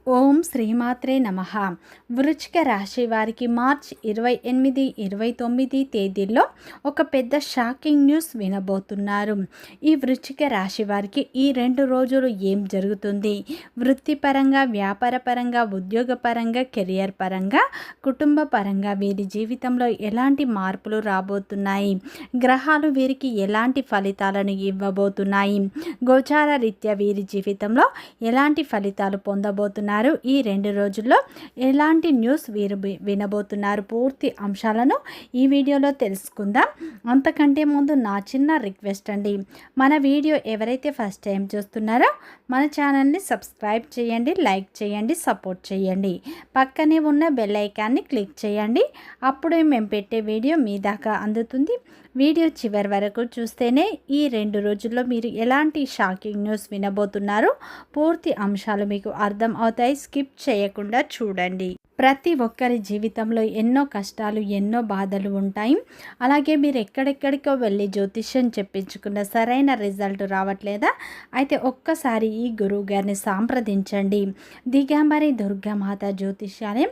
ఓం శ్రీమాత్రే నమః. వృశ్చిక రాశి వారికి మార్చ్ 28, 29 తేదీల్లో ఒక పెద్ద షాకింగ్ న్యూస్ వినబోతున్నారు. ఈ వృశ్చిక రాశి వారికి ఈ 2 రోజులు ఏం జరుగుతుంది, వృత్తిపరంగా, వ్యాపారపరంగా, ఉద్యోగపరంగా, కెరియర్ పరంగా, కుటుంబ పరంగా వీరి జీవితంలో ఎలాంటి మార్పులు రాబోతున్నాయి, గ్రహాలు వీరికి ఎలాంటి ఫలితాలను ఇవ్వబోతున్నాయి, గోచార రీత్యా వీరి జీవితంలో ఎలాంటి ఫలితాలు పొందబోతున్నారు, ఈ 2 రోజుల్లో ఎలాంటి న్యూస్ వీరు వినబోతున్నారు, పూర్తి అంశాలను ఈ వీడియోలో తెలుసుకుందాం. అంతకంటే ముందు నా చిన్న రిక్వెస్ట్ అండి, మన వీడియో ఎవరైతే ఫస్ట్ టైం చూస్తున్నారో మన ఛానల్ని సబ్స్క్రైబ్ చేయండి, లైక్ చేయండి, సపోర్ట్ చేయండి. పక్కనే ఉన్న బెల్ ఐకాన్ని క్లిక్ చేయండి, అప్పుడే మేము పెట్టే వీడియో మీ దాకా అందుతుంది. వీడియో చివరి వరకు చూస్తేనే ఈ 2 రోజుల్లో మీరు ఎలాంటి షాకింగ్ న్యూస్ వినబోతున్నారో పూర్తి అంశాలు మీకు అర్థం అవుతాయి. స్కిప్ చేయకుండా చూడండి. ప్రతి ఒక్కరి జీవితంలో ఎన్నో కష్టాలు, ఎన్నో బాధలు ఉంటాయి. అలాగే మీరు ఎక్కడెక్కడికో వెళ్ళి జ్యోతిష్యం చెప్పించుకున్న సరైన రిజల్ట్ రావట్లేదా? అయితే ఒక్కసారి ఈ గురువు గారిని సంప్రదించండి. దిగంబరి దుర్గామాత జ్యోతిష్యాలయం,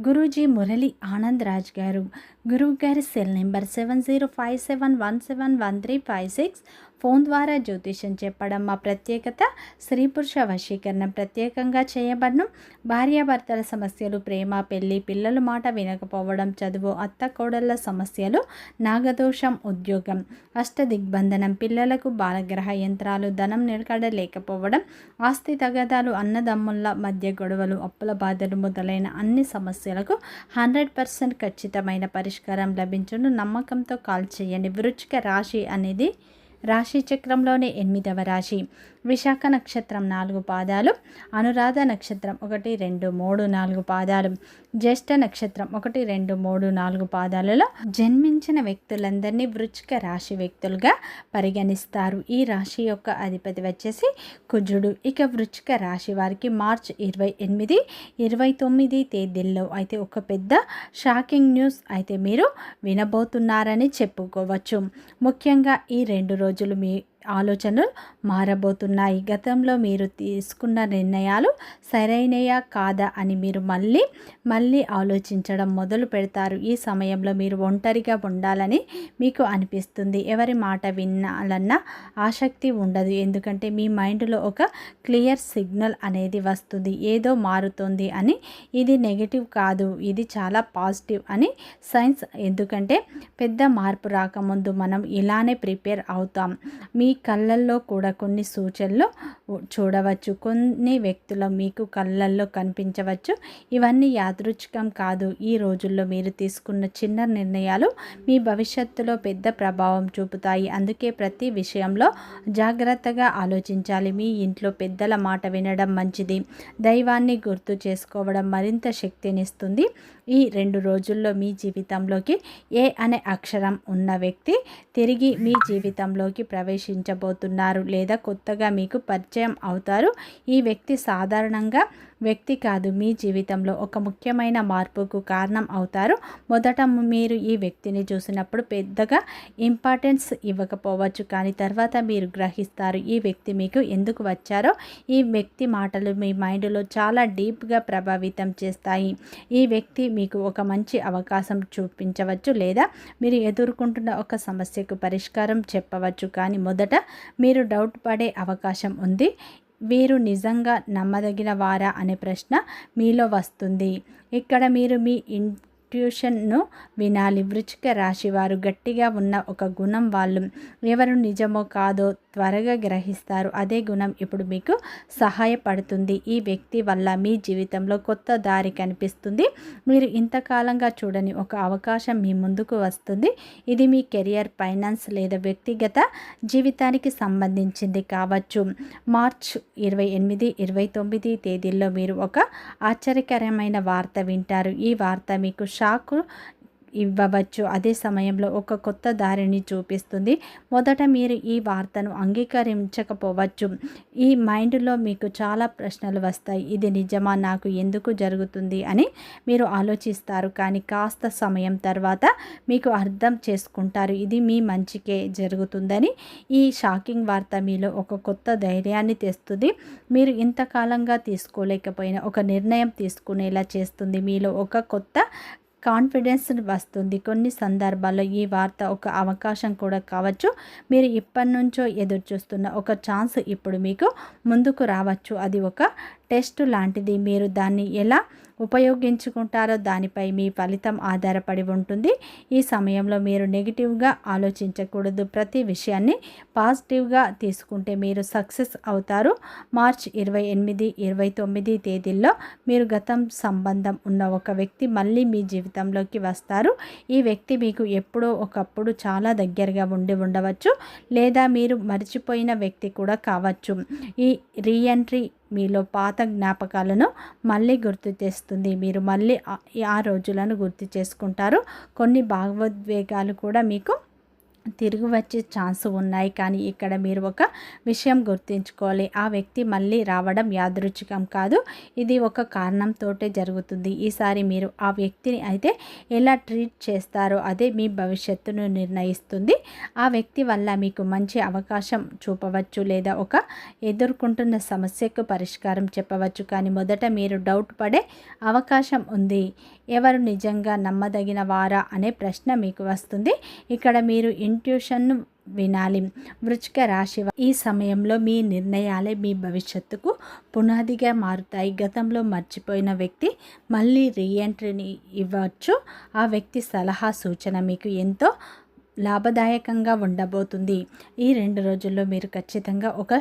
గురూజీ మురళి ఆనంద్ రాజ్ గారు. గురువు గారి సెల్ నెంబర్ 7057171356. ఫోన్ ద్వారా జ్యోతిష్యం చెప్పడం మా ప్రత్యేకత. స్త్రీ పురుష వశీకరణ ప్రత్యేకంగా చేయబడను. భార్యాభర్తల సమస్యలు, ప్రేమ, పెళ్లి, పిల్లల మాట వినకపోవడం, చదువు, అత్త కోడళ్ళ సమస్యలు, నాగదోషం, ఉద్యోగం, అష్టదిగ్బంధనం, పిల్లలకు బాలగ్రహ యంత్రాలు, ధనం నిలకడ లేకపోవడం, ఆస్తి తగాదాలు, అన్నదమ్ముల మధ్య గొడవలు, అప్పుల బాధలు మొదలైన అన్ని సమస్యలకు 100% ఖచ్చితమైన పరిష్కారం లభించును. నమ్మకంతో కాల్ చేయండి. వృశ్చిక రాశి అనేది రాశి చక్రంలోనే 8వ రాశి. విశాఖ నక్షత్రం 4 పాదాలు, అనురాధ నక్షత్రం 1, 2, 3, 4 పాదాలు, జ్యేష్ఠ నక్షత్రం 1, 2, 3, 4 పాదాలలో జన్మించిన వ్యక్తులందరినీ వృశ్చిక రాశి వ్యక్తులుగా పరిగణిస్తారు. ఈ రాశి యొక్క అధిపతి వచ్చేసి కుజుడు. ఇక వృశ్చిక రాశి వారికి మార్చ్ 28, 29 తేదీల్లో అయితే ఒక పెద్ద షాకింగ్ న్యూస్ అయితే మీరు వినబోతున్నారని చెప్పుకోవచ్చు. ముఖ్యంగా ఈ 2 రోజులు మీ ఆలోచనలు మారబోతున్నాయి. గతంలో మీరు తీసుకున్న నిర్ణయాలు సరైనయా కాదా అని మీరు మళ్ళీ ఆలోచించడం మొదలు పెడతారు. ఈ సమయంలో మీరు ఒంటరిగా ఉండాలని మీకు అనిపిస్తుంది. ఎవరి మాట వినాలన్న ఆసక్తి ఉండదు. ఎందుకంటే మీ మైండ్లో ఒక క్లియర్ సిగ్నల్ అనేది వస్తుంది, ఏదో మారుతుంది అని. ఇది నెగిటివ్ కాదు, ఇది చాలా పాజిటివ్ అని సైన్స్. ఎందుకంటే పెద్ద మార్పు రాకముందు మనం ఇలానే ప్రిపేర్ అవుతాం. మీ కళ్ళల్లో కూడా కొన్ని సూచనలు చూడవచ్చు, కొన్ని వ్యక్తులు మీకు కళ్ళల్లో కనిపించవచ్చు. ఇవన్నీ యాదృచ్ఛికం కాదు. ఈ రోజుల్లో మీరు తీసుకున్న చిన్న నిర్ణయాలు మీ భవిష్యత్తులో పెద్ద ప్రభావం చూపుతాయి. అందుకే ప్రతి విషయంలో జాగ్రత్తగా ఆలోచించాలి. మీ ఇంట్లో పెద్దల మాట వినడం మంచిది. దైవాన్ని గుర్తు చేసుకోవడం మరింత శక్తినిస్తుంది. ఈ 2 రోజుల్లో మీ జీవితంలోకి ఏ అనే అక్షరం ఉన్న వ్యక్తి తిరిగి మీ జీవితంలోకి ప్రవేశించబోతున్నారు, లేదా కొత్తగా మీకు పరిచయం అవుతారు. ఈ వ్యక్తి సాధారణంగా వ్యక్తి కాదు, మీ జీవితంలో ఒక ముఖ్యమైన మార్పుకు కారణం అవుతారు. మొదట మీరు ఈ వ్యక్తిని చూసినప్పుడు పెద్దగా ఇంపార్టెన్స్ ఇవ్వకపోవచ్చు, కానీ తర్వాత మీరు గ్రహిస్తారు ఈ వ్యక్తి మీకు ఎందుకు వచ్చారో. ఈ వ్యక్తి మాటలు మీ మైండ్లో చాలా డీప్గా ప్రభావితం చేస్తాయి. ఈ వ్యక్తి మీకు ఒక మంచి అవకాశం చూపించవచ్చు, లేదా మీరు ఎదుర్కొంటున్న ఒక సమస్యకు పరిష్కారం చెప్పవచ్చు. కానీ మొదట మీరు డౌట్ పడే అవకాశం ఉంది. వీరు నిజంగా నమ్మదగిన వారా అనే ప్రశ్న మీలో వస్తుంది. ఇక్కడ మీరు మీ ఇంట్యూషన్ను వినాలి. వృశ్చిక రాశి వారు గట్టిగా ఉన్న ఒక గుణం వాళ్ళు ఎవరు నిజమో కాదో త్వరగా గ్రహిస్తారు. అదే గుణం ఇప్పుడు మీకు సహాయపడుతుంది. ఈ వ్యక్తి వల్ల మీ జీవితంలో కొత్త దారి కనిపిస్తుంది. మీరు ఇంతకాలంగా చూడని ఒక అవకాశం మీ ముందుకు వస్తుంది. ఇది మీ కెరియర్, ఫైనాన్స్ లేదా వ్యక్తిగత జీవితానికి సంబంధించింది కావచ్చు. మార్చ్ 28, 29 తేదీల్లో మీరు ఒక ఆశ్చర్యకరమైన వార్త వింటారు. ఈ వార్త మీకు షాక్ ఇవ్వవచ్చు. అదే సమయంలో ఒక కొత్త దారిని చూపిస్తుంది. మొదట మీరు ఈ వార్తను అంగీకరించకపోవచ్చు. ఈ మైండ్లో మీకు చాలా ప్రశ్నలు వస్తాయి. ఇది నిజమా, నాకు ఎందుకు జరుగుతుంది అని మీరు ఆలోచిస్తారు. కానీ కాస్త సమయం తర్వాత మీకు అర్థం చేసుకుంటారు ఇది మీ మంచికే జరుగుతుందని. ఈ షాకింగ్ వార్త మీలో ఒక కొత్త ధైర్యాన్ని తెస్తుంది. మీరు ఇంతకాలంగా తీసుకోలేకపోయిన ఒక నిర్ణయం తీసుకునేలా చేస్తుంది. మీలో ఒక కొత్త కాన్ఫిడెన్స్ వస్తుంది. కొన్ని సందర్భాల్లో ఈ వార్త ఒక అవకాశం కూడా కావచ్చు. మీరు ఇప్పటి నుంచో ఎదురు చూస్తున్న ఒక ఛాన్స్ ఇప్పుడు మీకు ముందుకు రావచ్చు. అది ఒక టెస్ట్ లాంటిది. మీరు దాన్ని ఎలా ఉపయోగించుకుంటారో దానిపై మీ ఫలితం ఆధారపడి ఉంటుంది. ఈ సమయంలో మీరు నెగిటివ్గా ఆలోచించకూడదు. ప్రతి విషయాన్ని పాజిటివ్గా తీసుకుంటే మీరు సక్సెస్ అవుతారు. మార్చ్ 28, 29 తేదీల్లో మీరు గతం సంబంధం ఉన్న ఒక వ్యక్తి మళ్ళీ మీ జీవితంలోకి వస్తారు. ఈ వ్యక్తి మీకు ఎప్పుడో ఒకప్పుడు చాలా దగ్గరగా ఉండవచ్చు, లేదా మీరు మర్చిపోయిన వ్యక్తి కూడా కావచ్చు. ఈ రీఎంట్రీ మీలో పాత జ్ఞాపకాలను మళ్ళీ గుర్తు చేస్తుంది. మీరు మళ్ళీ ఆ రోజులను గుర్తు చేసుకుంటారు. కొన్ని భావోద్వేగాలు కూడా మీకు తిరిగి వచ్చే ఛాన్స్ ఉన్నాయి. కానీ ఇక్కడ మీరు ఒక విషయం గుర్తుంచుకోవాలి. ఆ వ్యక్తి మళ్ళీ రావడం యాదృచ్ఛికం కాదు. ఇది ఒక కారణంతోటే జరుగుతుంది. ఈసారి మీరు ఆ వ్యక్తిని అయితే ఎలా ట్రీట్ చేస్తారో అదే మీ భవిష్యత్తును నిర్ణయిస్తుంది. ఆ వ్యక్తి వల్ల మీకు మంచి అవకాశం చూపవచ్చు, లేదా ఒక ఎదుర్కొంటున్న సమస్యకు పరిష్కారం చెప్పవచ్చు. కానీ మొదట మీరు డౌట్ పడే అవకాశం ఉంది. ఎవరు నిజంగా నమ్మదగిన వారా అనే ప్రశ్న మీకు వస్తుంది. ఇక్కడ మీరు ఇంట్యూషన్ను వినాలి. వృశ్చిక రాశి ఈ సమయంలో మీ నిర్ణయాలే మీ భవిష్యత్తుకు పునాదిగా మారుతాయి. గతంలో మర్చిపోయిన వ్యక్తి మళ్ళీ రీఎంట్రీని ఇవ్వచ్చు. ఆ వ్యక్తి సలహా సూచన మీకు ఎంతో లాభదాయకంగా ఉండబోతుంది. ఈ 2 రోజుల్లో మీరు ఖచ్చితంగా ఒక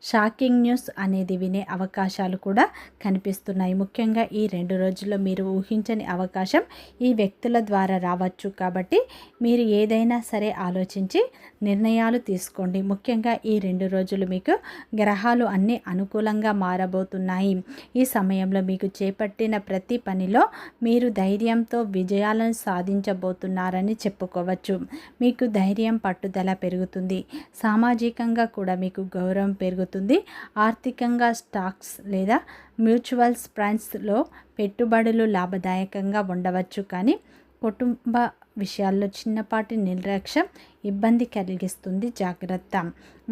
షాకింగ్ న్యూస్ అనేది వినే అవకాశాలు కూడా కనిపిస్తున్నాయి. ముఖ్యంగా ఈ 2 రోజుల్లో మీరు ఊహించని అవకాశం ఈ వ్యక్తుల ద్వారా రావచ్చు. కాబట్టి మీరు ఏదైనా సరే ఆలోచించి నిర్ణయాలు తీసుకోండి. ముఖ్యంగా ఈ 2 రోజులు మీకు గ్రహాలు అన్నీ అనుకూలంగా మారబోతున్నాయి. ఈ సమయంలో మీకు చేపట్టిన ప్రతి పనిలో మీరు ధైర్యంతో విజయాలను సాధించబోతున్నారని చెప్పుకోవచ్చు. మీకు ధైర్యం, పట్టుదల పెరుగుతుంది. సామాజికంగా కూడా మీకు గౌరవం పెరుగుతుంది. ఆర్థికంగా స్టాక్స్ లేదా మ్యూచువల్ ఫండ్స్లో పెట్టుబడులు లాభదాయకంగా ఉండవచ్చు. కానీ కుటుంబ విషయాల్లో చిన్నపాటి నిర్లక్ష్యం ఇబ్బంది కలిగిస్తుంది. జాగ్రత్త.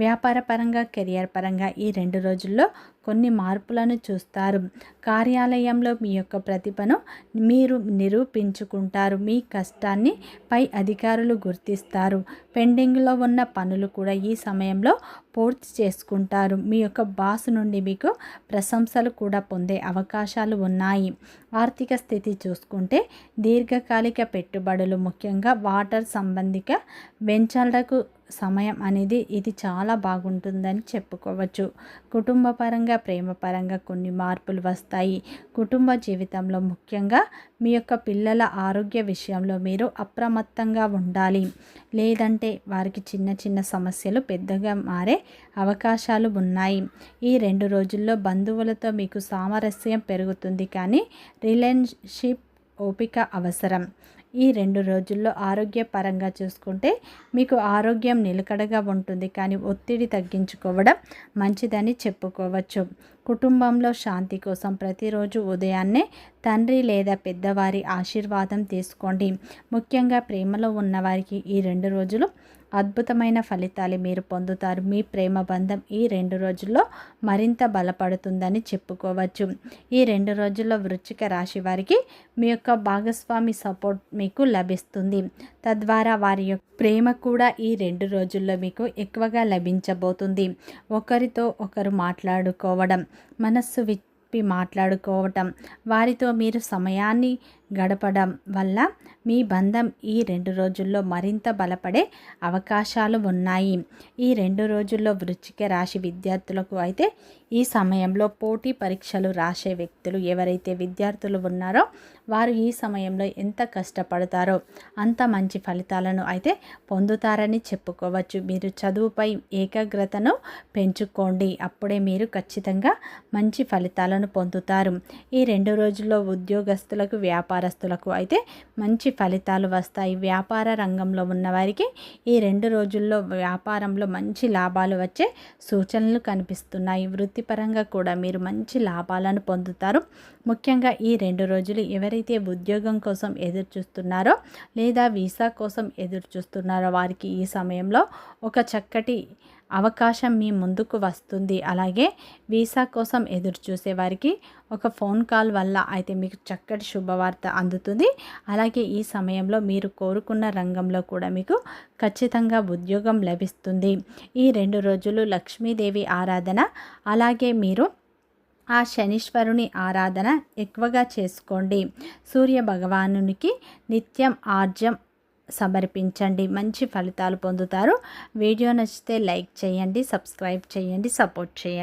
వ్యాపార పరంగా, కెరియర్ పరంగా ఈ 2 రోజుల్లో కొన్ని మార్పులను చూస్తారు. కార్యాలయంలో మీ యొక్క ప్రతిభను మీరు నిరూపించుకుంటారు. మీ కష్టాన్ని పై అధికారులు గుర్తిస్తారు. పెండింగ్లో ఉన్న పనులు కూడా ఈ సమయంలో పూర్తి చేసుకుంటారు. మీ యొక్క బాస్ నుండి మీకు ప్రశంసలు కూడా పొందే అవకాశాలు ఉన్నాయి. ఆర్థిక స్థితి చూసుకుంటే దీర్ఘకాలిక పెట్టుబడులు, ముఖ్యంగా వాటర్ సంబంధిత వెంచర్లకు సమయం అనేది ఇది చాలా బాగుంటుందని చెప్పుకోవచ్చు. కుటుంబ పరంగా, ప్రేమ పరంగా కొన్ని మార్పులు వస్తాయి. కుటుంబ జీవితంలో ముఖ్యంగా మీ యొక్క పిల్లల ఆరోగ్య విషయంలో మీరు అప్రమత్తంగా ఉండాలి. లేదంటే వారికి చిన్న చిన్న సమస్యలు పెద్దగా మారే అవకాశాలు ఉన్నాయి. ఈ 2 రోజుల్లో బంధువులతో మీకు సామరస్యం పెరుగుతుంది. కానీ రిలేషన్షిప్ ఓపిక అవసరం. ఈ 2 రోజుల్లో ఆరోగ్యపరంగా చూసుకుంటే మీకు ఆరోగ్యం నిలకడగా ఉంటుంది. కానీ ఒత్తిడి తగ్గించుకోవడం మంచిదని చెప్పుకోవచ్చు. కుటుంబంలో శాంతి కోసం ప్రతిరోజు ఉదయాన్నే తండ్రి లేదా పెద్దవారి ఆశీర్వాదం తీసుకోండి. ముఖ్యంగా ప్రేమలో ఉన్నవారికి ఈ 2 రోజులు అద్భుతమైన ఫలితాలు మీరు పొందుతారు. మీ ప్రేమ బంధం ఈ 2 రోజుల్లో మరింత బలపడుతుందని చెప్పుకోవచ్చు. ఈ 2 రోజుల్లో వృశ్చిక రాశి వారికి మీ యొక్క భాగస్వామి సపోర్ట్ మీకు లభిస్తుంది. తద్వారా వారి యొక్క ప్రేమ కూడా ఈ 2 రోజుల్లో మీకు ఎక్కువగా లభించబోతుంది. ఒకరితో ఒకరు మాట్లాడుకోవడం, మనస్సు విప్పి మాట్లాడుకోవటం, వారితో మీరు సమయాన్ని గడపడం వల్ల మీ బంధం ఈ 2 రోజుల్లో మరింత బలపడే అవకాశాలు ఉన్నాయి. ఈ 2 రోజుల్లో వృశ్చిక రాశి విద్యార్థులకు అయితే ఈ సమయంలో పోటీ పరీక్షలు రాసే వ్యక్తులు ఎవరైతే విద్యార్థులు ఉన్నారో వారు ఈ సమయంలో ఎంత కష్టపడతారో అంత మంచి ఫలితాలను అయితే పొందుతారని చెప్పుకోవచ్చు. మీరు చదువుపై ఏకాగ్రతను పెంచుకోండి, అప్పుడే మీరు ఖచ్చితంగా మంచి ఫలితాలను పొందుతారు. ఈ 2 రోజుల్లో ఉద్యోగస్తులకు, వ్యాపారస్తులకు అయితే మంచి ఫలితాలు వస్తాయి. వ్యాపార రంగంలో ఉన్నవారికి ఈ 2 రోజుల్లో వ్యాపారంలో మంచి లాభాలు వచ్చే సూచనలు కనిపిస్తున్నాయి. వృత్తిపరంగా కూడా మీరు మంచి లాభాలను పొందుతారు. ముఖ్యంగా ఈ 2 రోజులు ఎవరైతే ఉద్యోగం కోసం ఎదురు చూస్తున్నారో లేదా వీసా కోసం ఎదురు చూస్తున్నారో వారికి ఈ సమయంలో ఒక చక్కటి అవకాశం మీ ముందుకు వస్తుంది. అలాగే వీసా కోసం ఎదురు చూసే వారికి ఒక ఫోన్ కాల్ వల్ల అయితే మీకు చక్కటి శుభవార్త అందుతుంది. అలాగే ఈ సమయంలో మీరు కోరుకున్న రంగంలో కూడా మీకు ఖచ్చితంగా ఉద్యోగం లభిస్తుంది. ఈ 2 రోజులు లక్ష్మీదేవి ఆరాధన, అలాగే మీరు ఆ శనీశ్వరుని ఆరాధన ఎక్కువగా చేసుకోండి. సూర్య భగవానునికి నిత్యం ఆర్జం సమర్పించండి, మంచి ఫలితాలు పొందుతారు. వీడియో నచ్చితే లైక్ చేయండి, సబ్స్క్రైబ్ చేయండి, సపోర్ట్ చేయండి.